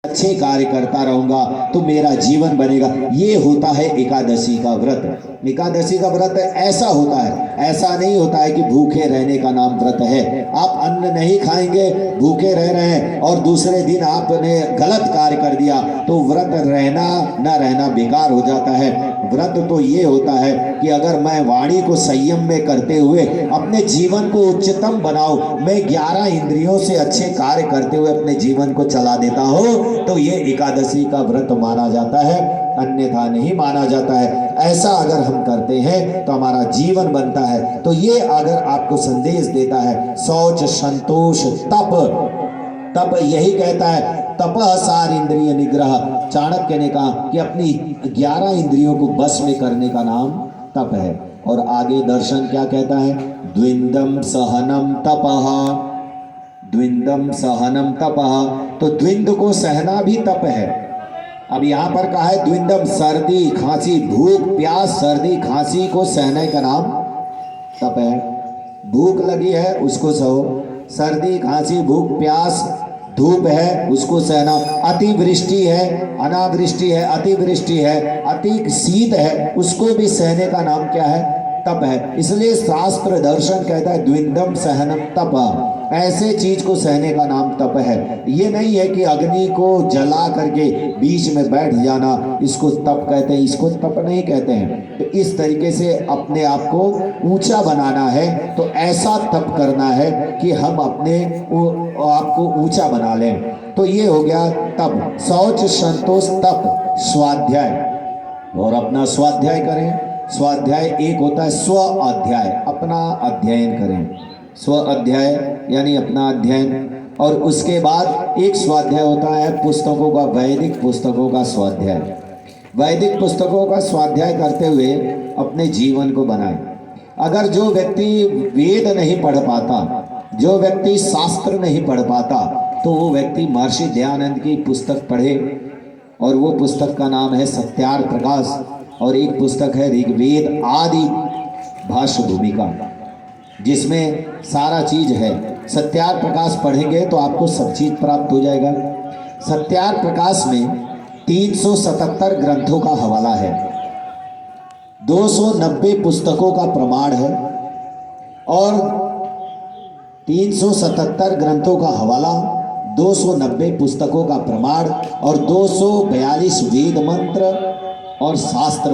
अच्छे कार्य करता रहूंगा तो मेरा जीवन बनेगा। ये होता है एकादशी का व्रत। एकादशी का व्रत ऐसा होता है, ऐसा नहीं होता है कि भूखे रहने का नाम व्रत है। आप अन्न नहीं खाएंगे, भूखे रह रहे हैं और दूसरे दिन आपने गलत कार्य कर दिया तो व्रत रहना न रहना बेकार हो जाता है। व्रत तो ये होता है कि अगर मैं वाणी को संयम में करते हुए अपने जीवन को उच्चतम बनाऊं, मैं 11 इंद्रियों से अच्छे कार्य करते हुए अपने जीवन को चला देता हूं, तो ये एकादशी का व्रत माना जाता है, अन्यथा नहीं माना जाता है। ऐसा अगर हम करते हैं तो हमारा जीवन बनता है। तो ये अगर आपको संदेश देता है शौच, संतोष, तप यही कहता है तपः सार इंद्रिय निग्रह। चाणक्य ने कहा कि अपनी 11 इंद्रियों को बस में करने का नाम तप है। और आगे दर्शन क्या कहता है, द्विंदम सहनम तपः, द्विंदम सहनम तपः। तो द्विंद को सहना भी तप है। अब यहाँ पर कहा है द्विंदम, सर्दी खांसी, भूख प्यास सर्दी खांसी को सहने का नाम तप है। भूख लगी है उसको सहो, सर्दी खांसी भूख प्यास, धूप है उसको सहना, अतिवृष्टि है अनावृष्टि है, अतिवृष्टि है अति शीत है उसको भी सहने का नाम क्या है, तप है। इसलिए शास्त्र दर्शन कहता है द्विंदम सहनम तप, ऐसे चीज को सहने का नाम तप है। ये नहीं है कि अग्नि को जला करके बीच में बैठ जाना इसको तप कहते हैं, इसको तप नहीं कहते हैं। तो इस तरीके से अपने आप को ऊंचा बनाना है तो ऐसा तप करना है कि हम अपने आपको ऊंचा बना लें। तो ये हो गया तप, शौच, संतोष, तप, स्वाध्याय। और अपना स्वाध्याय करें। स्वाध्याय एक होता है स्व अध्याय, अपना अध्ययन करें, स्व अध्याय यानी अपना अध्ययन। और उसके बाद एक स्वाध्याय होता है पुस्तकों का, वैदिक पुस्तकों का स्वाध्याय। वैदिक पुस्तकों का स्वाध्याय करते हुए अपने जीवन को बनाएं। अगर जो व्यक्ति वेद नहीं पढ़ पाता, जो व्यक्ति शास्त्र नहीं पढ़ पाता, तो वो व्यक्ति महर्षि दयानंद की पुस्तक पढ़े। और वो पुस्तक का नाम है सत्यार्थ प्रकाश, और एक पुस्तक है ऋग्वेद आदि भाष्य भूमिका, जिसमें सारा चीज है। सत्यार्थ प्रकाश पढ़ेंगे तो आपको सब चीज प्राप्त हो जाएगा। सत्यार्थ प्रकाश में 377 ग्रंथों का हवाला है, 290 पुस्तकों का प्रमाण है, और 377 ग्रंथों का हवाला, 290 पुस्तकों का प्रमाण और 242 वेद मंत्र और शास्त्र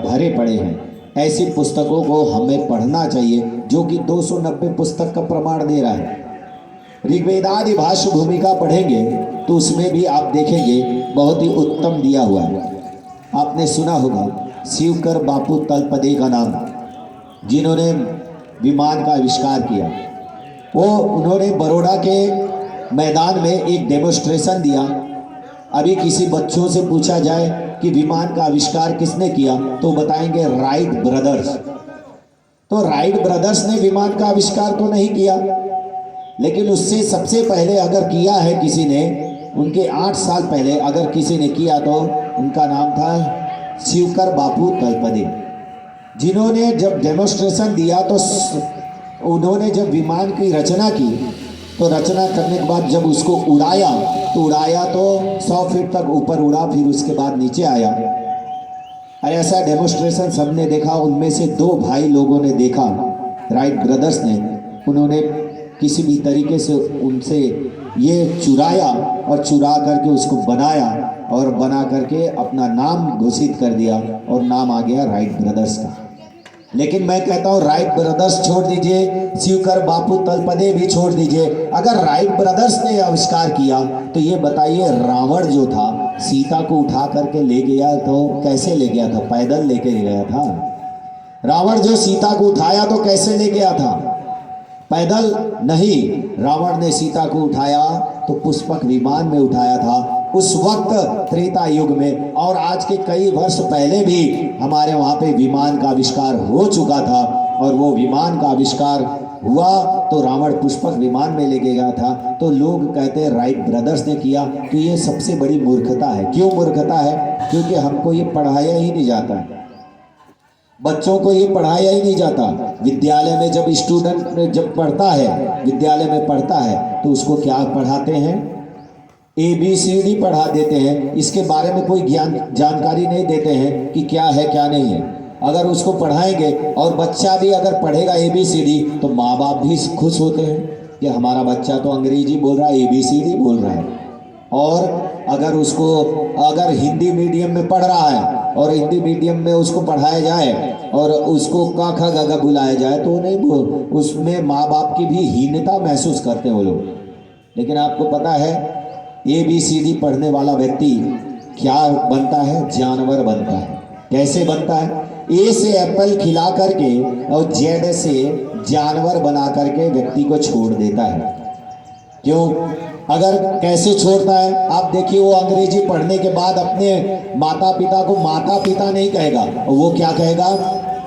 भरे पड़े हैं। ऐसी पुस्तकों को हमें पढ़ना चाहिए जो कि 290 पुस्तक का प्रमाण दे रहा है। ऋग्वेदादि भाष्य भूमिका पढ़ेंगे तो उसमें भी आप देखेंगे बहुत ही उत्तम दिया हुआ है। आपने सुना होगा शिवकर बापू तलपदे का नाम, जिन्होंने विमान का आविष्कार किया। उन्होंने बड़ौदा के मैदान में एक डेमोन्स्ट्रेशन दिया। अभी किसी बच्चों से पूछा जाए कि विमान का आविष्कार किसने किया तो बताएंगे राइट ब्रदर्स। तो राइट ब्रदर्स ने विमान का आविष्कार तो नहीं किया, लेकिन उससे सबसे पहले अगर किया है किसी ने, उनके 8 साल पहले अगर किसी ने किया तो उनका नाम था शिवकर बापू तलपदे, जिन्होंने जब डेमोन्स्ट्रेशन दिया तो उन्होंने जब विमान की रचना की तो रचना करने के बाद जब उसको उड़ाया तो 100 फीट तक ऊपर उड़ा, फिर उसके बाद नीचे आया। ऐसा डेमोन्स्ट्रेशन सबने देखा। उनमें से 2 भाई लोगों ने देखा, राइट ब्रदर्स ने, उन्होंने किसी भी तरीके से उनसे ये चुराया और चुरा करके उसको बनाया और बना करके अपना नाम घोषित कर दिया और नाम आ गया राइट ब्रदर्स का। लेकिन मैं कहता हूँ राइट ब्रदर्स छोड़ दीजिए, शिवकर बापू तलपदे भी छोड़ दीजिए। अगर राइट ब्रदर्स ने आविष्कार किया तो ये बताइए रावण जो था सीता को उठा करके ले गया तो कैसे ले गया था? पैदल लेके गया था। रावण जो सीता को उठाया तो कैसे ले गया था? पैदल नहीं। रावण ने सीता को उठाया तो पुष्पक विमान में उठाया था उस वक्त त्रेता युग में। और आज के कई वर्ष पहले भी हमारे वहाँ पे विमान का आविष्कार हो चुका था, और वो विमान का आविष्कार हुआ तो रावण पुष्पक विमान में लेके गया था। तो लोग कहते हैं राइट ब्रदर्स ने किया, तो ये सबसे बड़ी मूर्खता है। क्यों मूर्खता है? क्योंकि हमको ये पढ़ाया ही नहीं जाता, बच्चों को ये पढ़ाया ही नहीं जाता। विद्यालय में जब स्टूडेंट जब पढ़ता है, विद्यालय में पढ़ता है तो उसको क्या पढ़ाते हैं? ABCD पढ़ा देते हैं, इसके बारे में कोई ज्ञान जानकारी नहीं देते हैं कि क्या है क्या नहीं है। अगर उसको पढ़ाएंगे और बच्चा भी अगर पढ़ेगा ABCD तो माँ बाप भी खुश होते हैं कि हमारा बच्चा तो अंग्रेजी बोल रहा है, ABCD बोल रहा है। और अगर हिंदी मीडियम में पढ़ रहा है और हिंदी मीडियम में उसको पढ़ाया जाए और उसको क ख ग घ बुलाया जाए तो नहीं बोल, उसमें माँ बाप की भी हीनता महसूस करते हैं वो लोग। लेकिन आपको पता है ABCD पढ़ने वाला व्यक्ति क्या बनता है? जानवर बनता है। कैसे बनता है? A से एप्पल खिला करके और Z से जानवर बना करके व्यक्ति को छोड़ देता है। क्यों? अगर कैसे छोड़ता है आप देखिए, वो अंग्रेजी पढ़ने के बाद अपने माता पिता को माता पिता नहीं कहेगा, वो क्या कहेगा?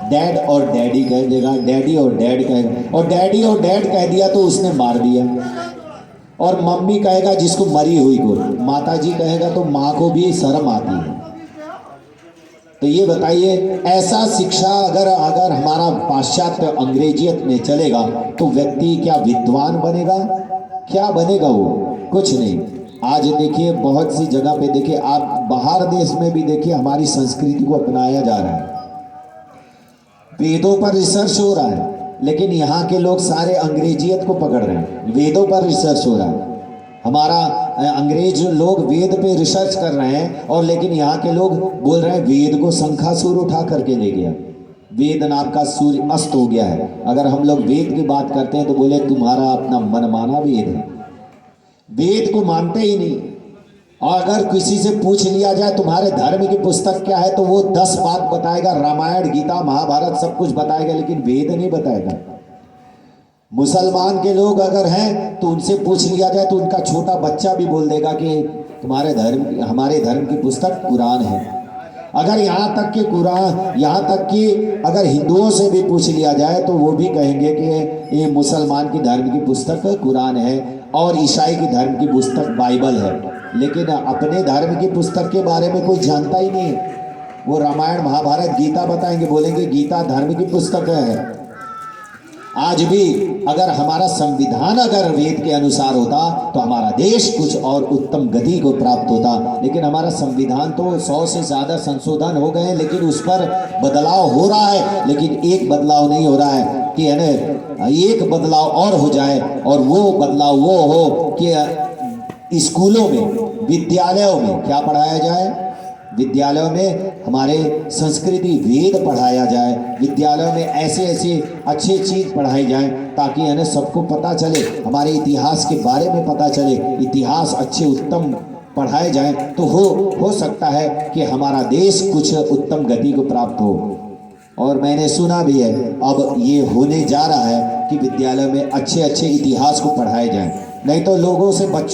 डैड और डैडी कह देगा, डैडी और डैड कहेगा। और डैडी और डैड कह दिया तो उसने मार दिया। और मम्मी कहेगा जिसको मरी हुई को, माता जी कहेगा तो माँ को भी शर्म आती है। तो ये बताइए, ऐसा शिक्षा अगर हमारा पाश्चात्य अंग्रेजियत में चलेगा तो व्यक्ति क्या विद्वान बनेगा? क्या बनेगा? वो कुछ नहीं। आज देखिए बहुत सी जगह पे देखिए, आप बाहर देश में भी देखिए हमारी संस्कृति को अपनाया जा रहा है, वेदों पर रिसर्च हो रहा है, लेकिन यहाँ के लोग सारे अंग्रेजियत को पकड़ रहे हैं। वेदों पर रिसर्च हो रहा है, हमारा अंग्रेज लोग वेद पे रिसर्च कर रहे हैं, और लेकिन यहाँ के लोग बोल रहे हैं वेद को शंखासुर उठा करके ले गया, वेद नाम का सूर्य अस्त हो गया है। अगर हम लोग वेद की बात करते हैं तो बोले तुम्हारा अपना मनमाना वेद है, वेद को मानते ही नहीं। और अगर किसी से पूछ लिया जाए तुम्हारे धर्म की पुस्तक क्या है तो वो 10 बात बताएगा, रामायण गीता महाभारत सब कुछ बताएगा, लेकिन वेद नहीं बताएगा। मुसलमान के लोग अगर हैं तो उनसे पूछ लिया जाए तो उनका छोटा बच्चा भी बोल देगा कि हमारे धर्म की पुस्तक कुरान है। अगर यहाँ तक कि अगर हिंदुओं से भी पूछ लिया जाए तो वो भी कहेंगे कि ये मुसलमान की धर्म की पुस्तक कुरान है और ईसाई की धर्म की पुस्तक बाइबल है। लेकिन अपने धर्म की पुस्तक के बारे में कोई जानता ही नहीं। वो रामायण महाभारत गीता बताएंगे, बोलेंगे गीता धर्म की पुस्तक है। आज भी अगर हमारा संविधान अगर वेद के अनुसार होता तो हमारा देश कुछ और उत्तम गति को प्राप्त होता। लेकिन हमारा संविधान तो 100 से ज़्यादा संशोधन हो गए हैं, लेकिन उस पर बदलाव हो रहा है। लेकिन एक बदलाव नहीं हो रहा है कि एक बदलाव और हो जाए, और वो बदलाव वो हो कि स्कूलों में विद्यालयों में क्या पढ़ाया जाए? विद्यालयों में हमारे संस्कृति वेद पढ़ाया जाए, विद्यालयों में ऐसे अच्छी चीज़ पढ़ाई जाए ताकि सबको पता चले, हमारे इतिहास के बारे में पता चले, इतिहास अच्छे उत्तम पढ़ाए जाए तो हो सकता है कि हमारा देश कुछ उत्तम गति को प्राप्त हो। और मैंने सुना भी है अब ये होने जा रहा है कि विद्यालय में अच्छे इतिहास को पढ़ाए जाए, नहीं तो लोगों से बच्चों